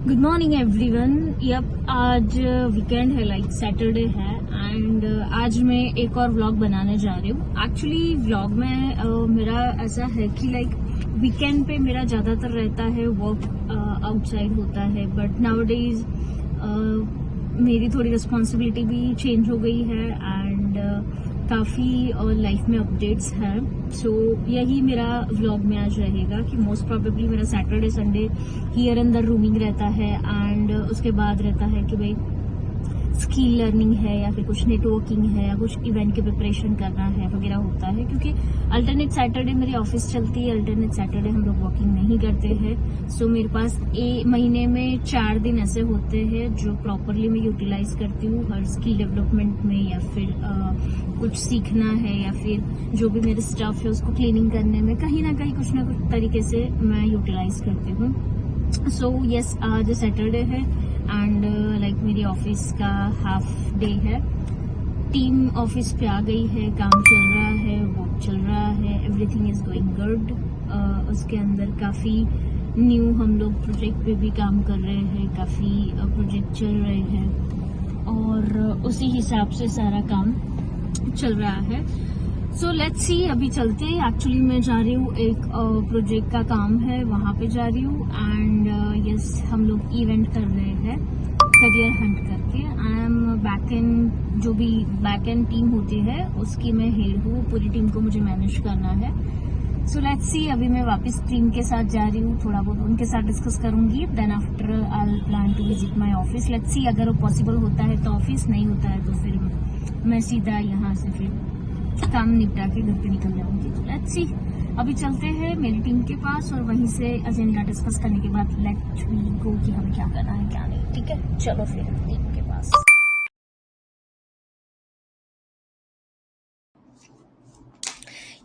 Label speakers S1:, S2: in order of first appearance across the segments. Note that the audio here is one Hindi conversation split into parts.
S1: Good morning everyone. यप, आज वीकेंड है, लाइक सैटरडे है एंड आज मैं एक और व्लॉग बनाने जा रही हूँ। एक्चुअली व्लॉग में मेरा ऐसा है कि लाइक वीकेंड पे मेरा ज्यादातर रहता है वर्क आउटसाइड होता है, बट नाउअडेज मेरी थोड़ी रिस्पॉन्सिबिलिटी भी चेंज हो गई है एंड काफ़ी लाइफ में अपडेट्स हैं। सो यही मेरा व्लॉग में आज रहेगा कि मोस्ट प्रोबेबली मेरा सैटरडे संडे हियर अंदर रूमिंग रहता है एंड उसके बाद रहता है कि भाई स्किल लर्निंग है या फिर कुछ नेटवर्किंग है या कुछ इवेंट की प्रिपरेशन करना है वगैरह होता है, क्योंकि अल्टरनेट सैटरडे मेरी ऑफिस चलती है, अल्टरनेट सैटरडे हम लोग वर्किंग नहीं करते हैं। सो मेरे पास महीने में 4 दिन ऐसे होते हैं जो प्रॉपरली मैं यूटिलाइज करती हूँ हर स्किल डेवलपमेंट में, या फिर कुछ सीखना है या फिर जो भी मेरे स्टाफ है उसको क्लीनिंग करने में कहीं ना कुछ तरीके से मैं यूटिलाइज करती हूँ। सो यस, आज सैटरडे है एंड लाइक मेरी ऑफिस का हाफ डे है। टीम ऑफिस पे आ गई है, काम चल रहा है, वर्क चल रहा है, एवरीथिंग इज गोइंग गुड। उसके अंदर काफ़ी न्यू हम लोग प्रोजेक्ट पे भी काम कर रहे हैं, काफ़ी प्रोजेक्ट चल रहे हैं और उसी हिसाब से सारा काम चल रहा है। सो लेट्स सी, अभी चलते हैं। एक्चुअली मैं जा रही हूँ, एक प्रोजेक्ट का काम है वहाँ पे जा रही हूँ एंड यस, हम लोग इवेंट कर रहे हैं करियर हंट करके। आई एम बैक एंड, जो भी बैक एंड टीम होती है उसकी मैं हेड हूँ, पूरी टीम को मुझे मैनेज करना है। सो लेट्स सी, अभी मैं वापस टीम के साथ जा रही हूँ, थोड़ा बहुत उनके साथ डिस्कस करूंगी, then after I plan to visit my office. Let's see, अगर वो पॉसिबल होता है तो ऑफिस, नहीं होता है तो फिर मैं सीधा यहाँ से फिर काम निपटा के घर पे निकल जाऊंगी। तो लेट्स सी, अभी चलते हैं मेरी टीम के पास और वहीं से एजेंडा डिस्कस करने के बाद लेट वी गो कि हमें क्या करना है क्या नहीं। ठीक है, चलो फिर टीम के पास।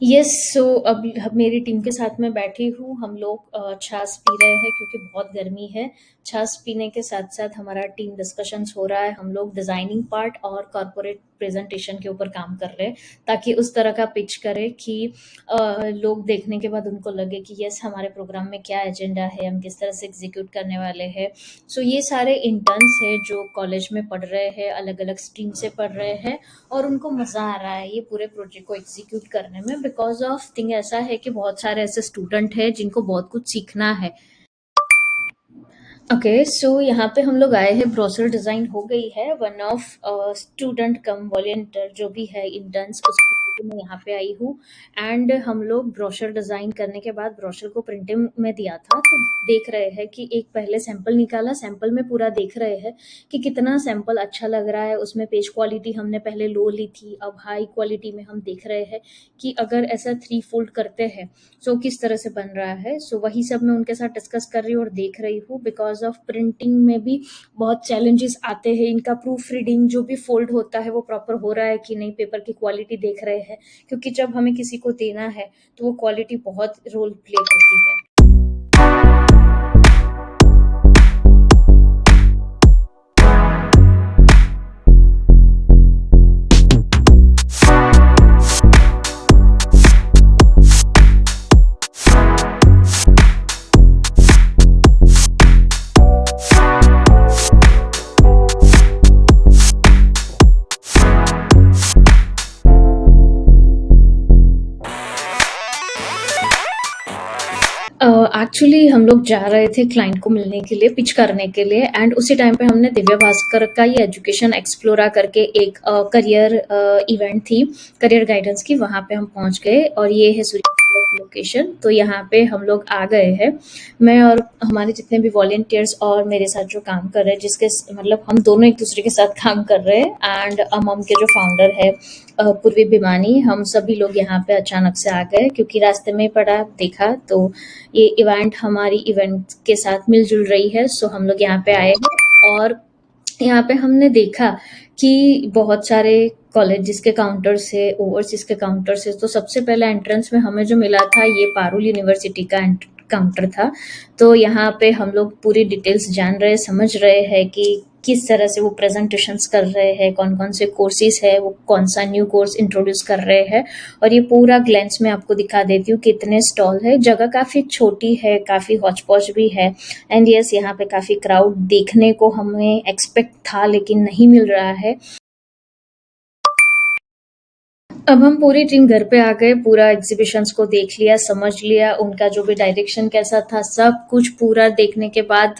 S1: यस, सो अब मेरी टीम के साथ में बैठी हूँ। हम लोग छाछ पी रहे हैं क्योंकि बहुत गर्मी है। छाछ पीने के साथ साथ हमारा टीम डिस्कशंस हो रहा है। हम लोग डिजाइनिंग पार्ट और कॉर्पोरेट प्रेजेंटेशन के ऊपर काम कर रहे हैं, ताकि उस तरह का पिच करें कि लोग देखने के बाद उनको लगे कि यस, हमारे प्रोग्राम में क्या एजेंडा है, हम किस तरह से एग्जीक्यूट करने वाले हैं। सो ये सारे इंटर्न्स हैं जो कॉलेज में पढ़ रहे हैं, अलग अलग स्ट्रीम से पढ़ रहे हैं और उनको मजा आ रहा है ये पूरे प्रोजेक्ट को एग्जीक्यूट करने में। बिकॉज ऑफ थिंग ऐसा है कि बहुत सारे ऐसे स्टूडेंट हैं जिनको बहुत कुछ सीखना है। ओके, सो यहाँ पे हम लोग आए हैं, ब्रोशर डिजाइन हो गई है। One of student come volunteer जो भी है इंटर्न्स, उसको लेके मैं यहाँ पे आई हूँ एंड हम लोग ब्रोशर डिजाइन करने के बाद ब्रोशर को प्रिंटिंग में दिया था, तो देख रहे हैं कि एक पहले सैंपल निकाला, सैंपल में पूरा देख रहे हैं कि कितना सैंपल अच्छा लग रहा है। उसमें पेज क्वालिटी हमने पहले लो ली थी, अब हाई क्वालिटी में हम देख रहे हैं कि अगर ऐसा 3 फोल्ड करते हैं सो किस तरह से बन रहा है। सो वही सब मैं उनके साथ डिस्कस कर रही हूँ और देख रही हूँ। बिकॉज ऑफ प्रिंटिंग में भी बहुत चैलेंजेस आते हैं, इनका प्रूफ रीडिंग जो भी फोल्ड होता है वो प्रॉपर हो रहा है कि नहीं, पेपर की क्वालिटी देख रहे हैं, क्योंकि जब हमें किसी को देना है तो वो क्वालिटी बहुत रोल प्ले करती है। एक्चुअली हम लोग जा रहे थे क्लाइंट को मिलने के लिए, पिच करने के लिए, एंड उसी टाइम पे हमने दिव्य भास्कर का ये एजुकेशन एक्सप्लोरा करके एक करियर इवेंट थी, करियर गाइडेंस की, वहाँ पे हम पहुँच गए और ये है सूर्य लोकेशन। तो यहाँ पे हम लोग आ गए हैं, मैं और हमारे जितने भी वॉलंटियर्स और मेरे साथ जो काम कर रहे हैं, जिसके मतलब हम दोनों एक दूसरे के साथ काम कर रहे हैं, एंड अमम के जो फाउंडर है पूर्वी भिमानी, हम सभी लोग यहाँ पे अचानक से आ गए क्योंकि रास्ते में पड़ा, देखा तो ये इवेंट हमारी इवेंट के साथ मिलजुल रही है। सो हम लोग यहाँ पे आए हैं और यहाँ पे हमने देखा कि बहुत सारे कॉलेजेस के काउंटर्स है, ओवरसीज के काउंटर्स है। तो सबसे पहले एंट्रेंस में हमें जो मिला था ये पारुल यूनिवर्सिटी का काउंटर था। तो यहाँ पे हम लोग पूरी डिटेल्स जान रहे, समझ रहे हैं कि किस तरह से वो प्रेजेंटेशंस कर रहे हैं, कौन कौन से कोर्सेज है, वो कौन सा न्यू कोर्स इंट्रोड्यूस कर रहे हैं, और ये पूरा ग्लेंस में आपको दिखा देती हूँ कितने स्टॉल है। जगह काफ़ी छोटी है, काफ़ी हौच पौच भी है, एंड यस यहाँ पे काफ़ी क्राउड देखने को हमें एक्सपेक्ट था लेकिन नहीं मिल रहा है। अब हम पूरी टीम घर पे आ गए, पूरा एग्जीबिशंस को देख लिया, समझ लिया, उनका जो भी डायरेक्शन कैसा था, सब कुछ पूरा देखने के बाद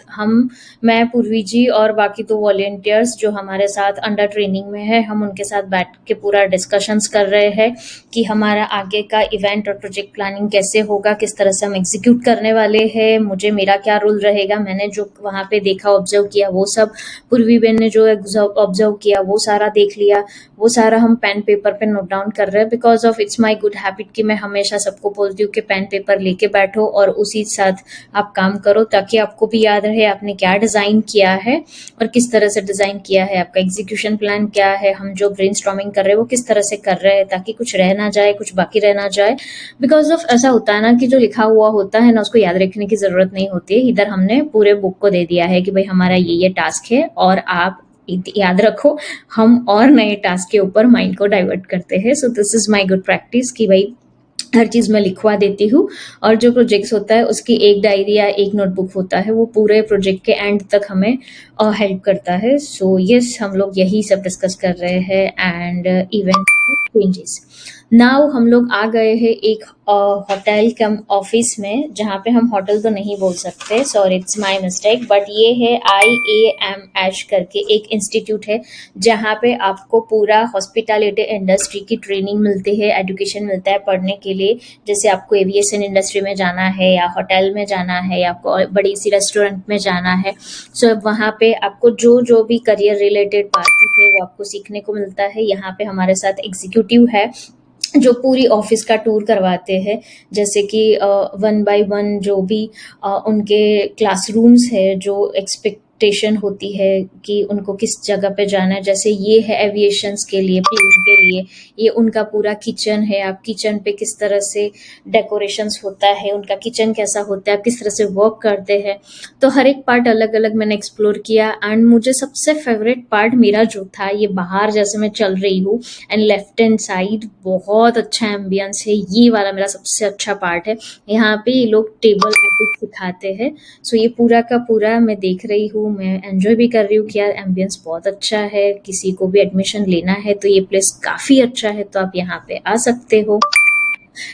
S1: मैं, पूर्वी जी और बाकी 2 वॉलंटियर्स जो हमारे साथ अंडर ट्रेनिंग में है, हम उनके साथ बैठ के पूरा डिस्कशंस कर रहे हैं कि हमारा आगे का इवेंट और प्रोजेक्ट प्लानिंग कैसे होगा, किस तरह से हम एग्जीक्यूट करने वाले हैं, मुझे मेरा क्या रोल रहेगा, मैंने जो वहाँ पे देखा, ऑब्जर्व किया वो सब, पूर्वी बहन ने जो ऑब्जर्व किया वो सारा देख लिया, वो सारा हम पेन पेपर पे नोट डाउन कर रहे हैं। Because of it's my good habit कि मैं हमेशा सबको बोलती हूँ कि पेन पेपर लेके बैठो और उसी साथ आप काम करो, ताकि आपको भी याद रहे आपने क्या डिजाइन किया है और किस तरह से डिजाइन किया है, आपका एग्जीक्यूशन प्लान क्या है, हम जो ब्रेनस्टॉर्मिंग कर रहे हैं वो किस तरह से कर रहे हैं, ताकि कुछ रह ना जाए, कुछ बाकी रह ना जाए। बिकॉज ऑफ ऐसा होता है ना कि जो लिखा हुआ होता है ना उसको याद रखने की जरूरत नहीं होती है। इधर हमने पूरे बुक को दे दिया है कि भाई हमारा ये टास्क है और आप याद रखो, हम और नए टास्क के ऊपर माइंड को डाइवर्ट करते हैं। सो this is my good practice कि भाई हर चीज मैं लिखवा देती हूँ, और जो प्रोजेक्ट्स होता है उसकी एक डायरी या एक नोटबुक होता है, वो पूरे प्रोजेक्ट के एंड तक हमें हेल्प करता है। सो यस हम लोग यही सब डिस्कस कर रहे हैं एंड इवेंट चेंजेस। नाउ हम लोग आ गए हैं एक होटल कम ऑफिस में, जहाँ पे हम होटल तो नहीं बोल सकते, sorry it's my mistake, but ये है IAMH करके एक इंस्टीट्यूट है जहाँ पे आपको पूरा हॉस्पिटैलिटी इंडस्ट्री की ट्रेनिंग मिलती है, एजुकेशन मिलता है पढ़ने के लिए। जैसे आपको एविएशन इंडस्ट्री में जाना है या होटल में जाना है या आपको बड़ी सी रेस्टोरेंट में जाना है, सो वहाँ पे आपको जो भी करियर रिलेटेड बातें थे वो आपको सीखने को मिलता है। यहाँ पे हमारे साथ एग्जीक्यूटिव है जो पूरी ऑफिस का टूर करवाते हैं, जैसे कि 1 बाय 1 जो भी उनके क्लासरूम्स है, जो एक्सपेक्टेशन होती है कि उनको किस जगह पे जाना है। जैसे ये है एविएशंस के लिए, प्लेन के लिए, ये उनका पूरा किचन है, आप किचन पे किस तरह से डेकोरेशंस होता है, उनका किचन कैसा होता है, आप किस तरह से वर्क करते हैं। तो हर एक पार्ट अलग अलग मैंने एक्सप्लोर किया, एंड मुझे सबसे फेवरेट पार्ट मेरा जो था, ये बाहर जैसे मैं चल रही हूँ एंड लेफ्ट हैंड साइड बहुत अच्छा एम्बियंस है, ये वाला मेरा सबसे अच्छा पार्ट है। यहाँ पे ये लोग टेबल एपिक सिखाते हैं, सो ये पूरा का पूरा मैं देख रही हूँ, मैं एंजॉय भी कर रही हूँ कि यार एम्बियंस बहुत अच्छा है। किसी को भी एडमिशन लेना है तो ये प्लेस काफी अच्छा है, तो आप यहाँ पे आ सकते हो।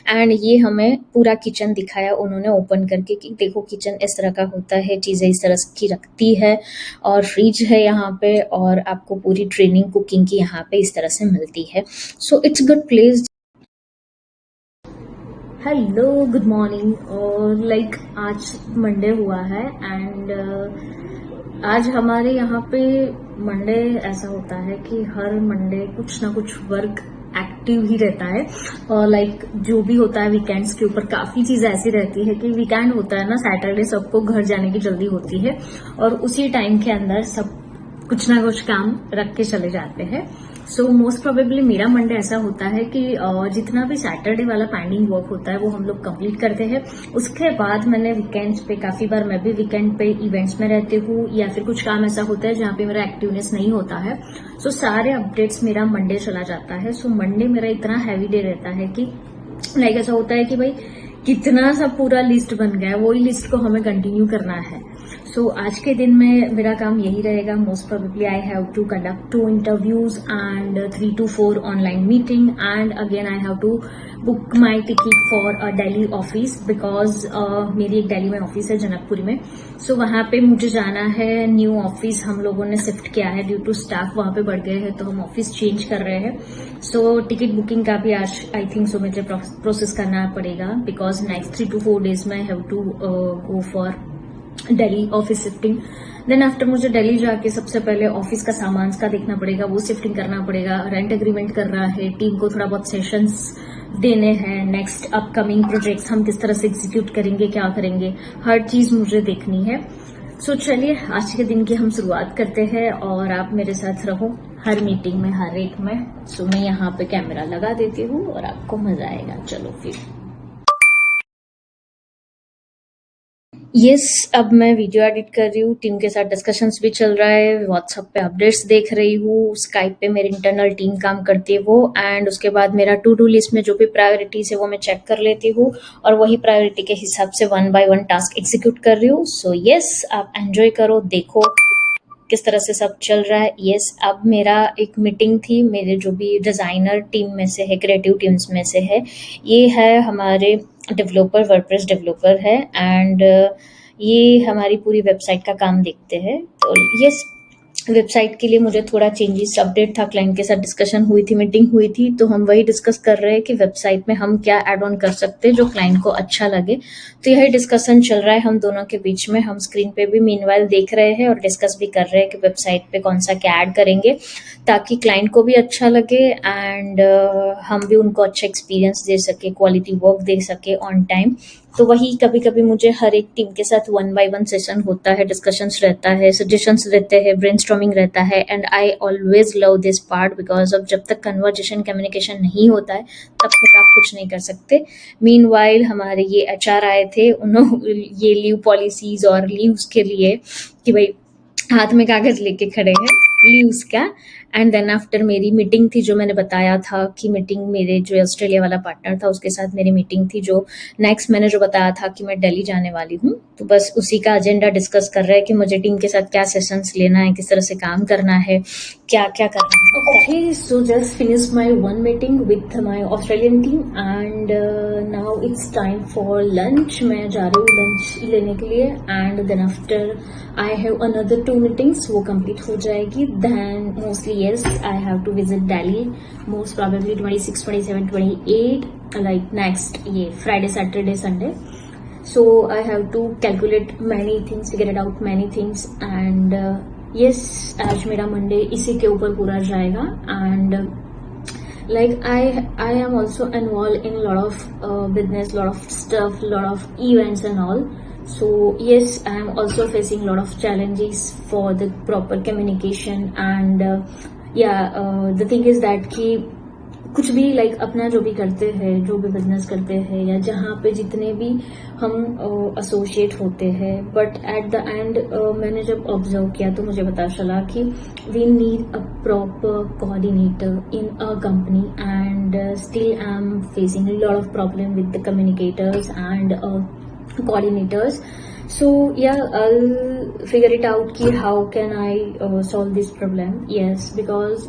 S1: एंड ये हमें पूरा किचन दिखाया उन्होंने ओपन करके कि देखो किचन इस तरह का होता है, चीज़ें इस तरह की रखती है, और फ्रिज है यहाँ पे, और आपको पूरी ट्रेनिंग कुकिंग की यहाँ पे इस तरह से मिलती है। So it's good place. Hello good morning, और लाइक आज मंडे हुआ है एंड आज हमारे यहाँ पे मंडे ऐसा होता है कि हर मंडे कुछ ना कुछ वर्क एक्टिव ही रहता है, और लाइक जो भी होता है वीकेंड्स के ऊपर काफी चीज ऐसी रहती है कि वीकेंड होता है ना, सैटरडे सबको घर जाने की जल्दी होती है और उसी टाइम के अंदर सब कुछ ना कुछ काम रख के चले जाते हैं। सो मोस्ट प्रोबेबली मेरा मंडे ऐसा होता है कि जितना भी सैटरडे वाला पेंडिंग वर्क होता है वो हम लोग कंप्लीट करते हैं। उसके बाद मैंने वीकेंड्स पे काफी बार मैं भी वीकेंड पे इवेंट्स में रहती हूँ, या फिर कुछ काम ऐसा होता है जहाँ पे मेरा एक्टिवनेस नहीं होता है, सो सारे अपडेट्स मेरा मंडे चला जाता है। सो मंडे मेरा इतना हैवी डे रहता है कि लाइक ऐसा होता है कि भाई कितना सब पूरा लिस्ट बन गया है, वही लिस्ट को हमें कंटिन्यू करना है। सो आज के दिन में मेरा काम यही रहेगा। Most probably I have to conduct 2 interviews and 3 to 4 online meeting, and again I have to book my ticket for a Delhi office, because मेरी एक दिल्ली में ऑफिस है जनकपुरी में। सो वहां पे मुझे जाना है। न्यू ऑफिस हम लोगों ने शिफ्ट किया है, ड्यू टू स्टाफ वहां पे बढ़ गए हैं, तो हम ऑफिस चेंज कर रहे हैं। सो टिकट बुकिंग का भी आज आई थिंक सो मुझे प्रोसेस करना पड़ेगा, बिकॉज नेक्स्ट 3 to 4 days में I have to go for Delhi office shifting. Then after मुझे दिल्ली जाके सबसे पहले ऑफिस का सामान का देखना पड़ेगा, वो शिफ्टिंग करना पड़ेगा, रेंट एग्रीमेंट करना है, टीम को थोड़ा बहुत सेशंस देने हैं, नेक्स्ट अपकमिंग प्रोजेक्ट्स हम किस तरह से एग्जीक्यूट करेंगे, क्या करेंगे, हर चीज मुझे देखनी है। सो चलिए आज के दिन की हम शुरुआत करते हैं, और आप मेरे साथ रहो हर मीटिंग में, हर एक में। सो मैं यहाँ पे कैमरा लगा देती हूँ और आपको मजा आएगा। चलो फिर यस, अब मैं वीडियो एडिट कर रही हूँ, टीम के साथ डिस्कशंस भी चल रहा है, व्हाट्सएप पे अपडेट्स देख रही हूँ, स्काइप पे मेरी इंटरनल टीम काम करती है वो, एंड उसके बाद मेरा टू डू लिस्ट में जो भी प्रायोरिटीज है वो मैं चेक कर लेती हूँ और वही प्रायोरिटी के हिसाब से one by one task execute कर रही हूँ। सो यस, आप एंजॉय करो, देखो किस तरह से सब चल रहा है। यस, अब मेरा एक मीटिंग थी, मेरे जो भी डिज़ाइनर टीम में से है, क्रिएटिव टीम्स में से है, ये है हमारे डेवलपर, वर्डप्रेस डेवलपर है, एंड ये हमारी पूरी वेबसाइट का काम देखते हैं। तो यस, वेबसाइट के लिए मुझे थोड़ा चेंजेस अपडेट था, क्लाइंट के साथ डिस्कशन हुई थी, मीटिंग हुई थी, तो हम वही डिस्कस कर रहे हैं कि वेबसाइट में हम क्या ऐड ऑन कर सकते हैं जो क्लाइंट को अच्छा लगे। तो यही डिस्कशन चल रहा है हम दोनों के बीच में। हम स्क्रीन पे भी मीनवाइल देख रहे हैं और डिस्कस भी कर रहे हैं कि वेबसाइट पे कौन सा क्या ऐड करेंगे ताकि क्लाइंट को भी अच्छा लगे एंड हम भी उनको अच्छा एक्सपीरियंस दे सके, क्वालिटी वर्क दे सके ऑन टाइम। तो वही कभी कभी मुझे हर एक टीम के साथ वन बाय वन सेशन होता है, डिस्कशंस रहता है, सजेशंस रहते हैं, ब्रेनस्टॉर्मिंग रहता है, and I always love this part because अब जब तक कन्वर्जेशन कम्युनिकेशन नहीं होता है तब तक आप कुछ नहीं कर सकते। मीनवाइल हमारे ये एचआर आए थे, उन्होंने ये लीव पॉलिसीज और लीव्स के लिए कि भाई हाथ में कागज लेके खड़े हैं लीव्स का। एंड देन आफ्टर मेरी मीटिंग थी, जो मैंने बताया था कि मीटिंग मेरे जो ऑस्ट्रेलिया वाला पार्टनर था उसके साथ मेरी मीटिंग थी, जो नेक्स्ट मैंने जो बताया था कि मैं दिल्ली जाने वाली हूँ, तो बस उसी का एजेंडा डिस्कस कर रहे हैं कि मुझे टीम के साथ क्या सेशंस लेना है, किस तरह से काम करना है, क्या क्या करना है। Okay, so just finish my one meeting with my Australian team and now it's time for lunch. मैं जा रही हूँ लंच लेने के लिए and then after I have another 2 meetings, वो complete हो जाएगी। Then mostly yes, I have to visit Delhi, most probably 26, 27, 28, like next ये Friday, Saturday, Sunday. So I have to calculate many things, figure it out many things, and yes, आज मेरा Monday इसी के ऊपर पूरा जाएगा and like I am also involved in a lot of business, lot of stuff, lot of events and all. So yes, I am also facing a lot of challenges for the proper communication and the thing is that कि कुछ भी लाइक अपना जो भी करते हैं, जो भी बिजनेस करते हैं या जहाँ पे जितने भी हम एसोसिएट होते हैं, बट एट द एंड मैंने जब ऑब्जर्व किया तो मुझे पता चला कि we need a proper coordinator in a company and still I am facing lot of problem with the communicators and coordinators. So yeah, I'll figure it out ki how can I solve this problem. Yes, because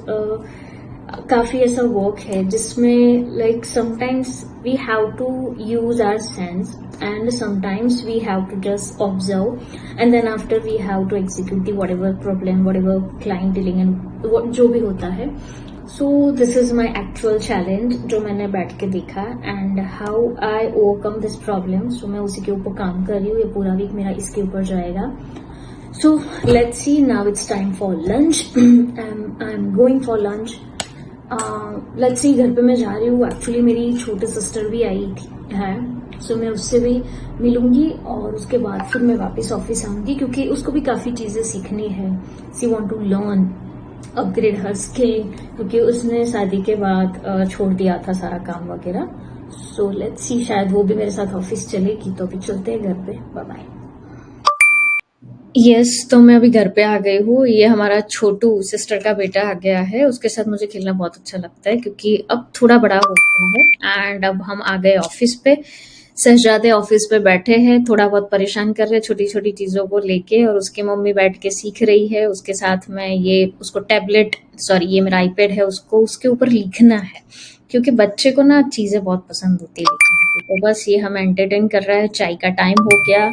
S1: काफी ऐसा वर्क है जिसमें like sometimes we have to use our sense and sometimes we have to just observe and then after we have to execute the whatever problem, whatever client dealing and जो भी होता है। So this is my actual challenge जो मैंने बैठ के देखा and how I overcome this problem. So मैं उसी के ऊपर काम कर रही हूँ, ये पूरा वीक मेरा इसके ऊपर जाएगा। So let's see, now it's time for lunch. I am going for lunch. Let's see, घर पे मैं जा रही हूँ। एक्चुअली मेरी छोटी सिस्टर भी आई थी है, सो मैं उससे भी मिलूंगी और उसके बाद फिर मैं वापस ऑफिस आऊंगी क्योंकि उसको भी काफी चीजें सीखनी है। She want to learn, upgrade her skill, क्योंकि उसने शादी के बाद छोड़ दिया था सारा काम वगैरह। सो लेट्स सी, शायद वो भी मेरे साथ ऑफिस चलेगी, तो अभी चलते हैं घर पे। Bye bye. यस, तो मैं अभी घर पे आ गई हूँ। ये हमारा छोटू सिस्टर का बेटा आ गया है, उसके साथ मुझे खेलना बहुत अच्छा लगता है क्योंकि अब थोड़ा बड़ा हो गया है एंड अब हम आ गए ऑफिस पे। शहजादे ऑफिस पे बैठे हैं, थोड़ा बहुत परेशान कर रहे हैं छोटी छोटी चीजों को लेके और उसकी मम्मी बैठ के सीख रही है उसके साथ में। ये उसको टैबलेट, सॉरी ये मेरा आईपैड है, उसको उसके ऊपर लिखना है क्योंकि बच्चे को ना चीजें बहुत पसंद होती है लिखने की। तो बस ये हम एंटरटेन कर रहा है। चाय का टाइम हो गया,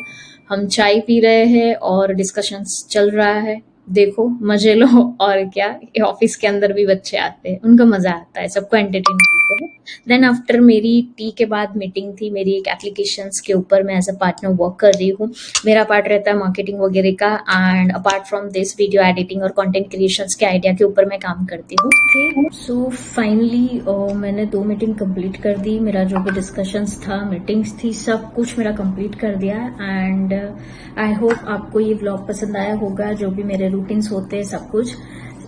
S1: हम चाय पी रहे हैं और डिस्कशंस चल रहा है। देखो मजे लो। और क्या, ऑफिस के अंदर भी बच्चे आते हैं, उनको मजा आता है, सबको एंटरटेन करते हैं। देन आफ्टर मेरी टी के बाद मीटिंग थी मेरी एक एप्लीकेशंस के ऊपर, मैं एज अ पार्टनर वर्क कर रही हूँ। मेरा पार्ट रहता है मार्केटिंग वगैरह का and apart from this video editing और कंटेंट क्रिएशंस के आइडिया के ऊपर मैं काम करती हूँ। सो फाइनली मैंने 2 मीटिंग कंप्लीट कर दी। मेरा जो भी डिस्कशंस था, मीटिंग्स थी, सब कुछ मेरा कंप्लीट कर दिया एंड आई होप आपको ये व्लॉग पसंद आया होगा, जो भी मेरे रूटीन्स होते हैं सब कुछ।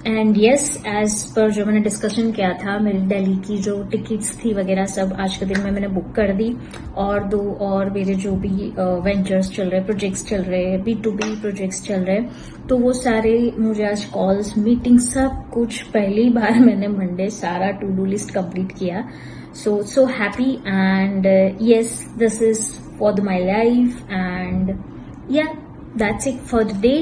S1: एंड यस, एज पर जो मैंने डिस्कशन किया था, मेरी दिल्ली की जो टिकट्स थी वगैरह सब आज के दिन में मैंने बुक कर दी। और दो और मेरे जो भी वेंचर्स चल रहे, प्रोजेक्ट्स चल रहे, B2B प्रोजेक्ट्स चल रहे, तो वो सारे मुझे आज कॉल्स, मीटिंग, सब कुछ पहली बार मैंने मंडे सारा टू डू लिस्ट कंप्लीट किया। So happy, and yes, this is for my life, and yeah, that's it for the day.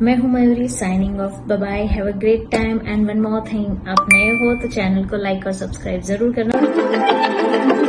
S1: मैं हूँ Mayuri, signing off, bye bye, have a great time. And one more thing, आप नए हो तो चैनल को लाइक और सब्सक्राइब जरूर करना।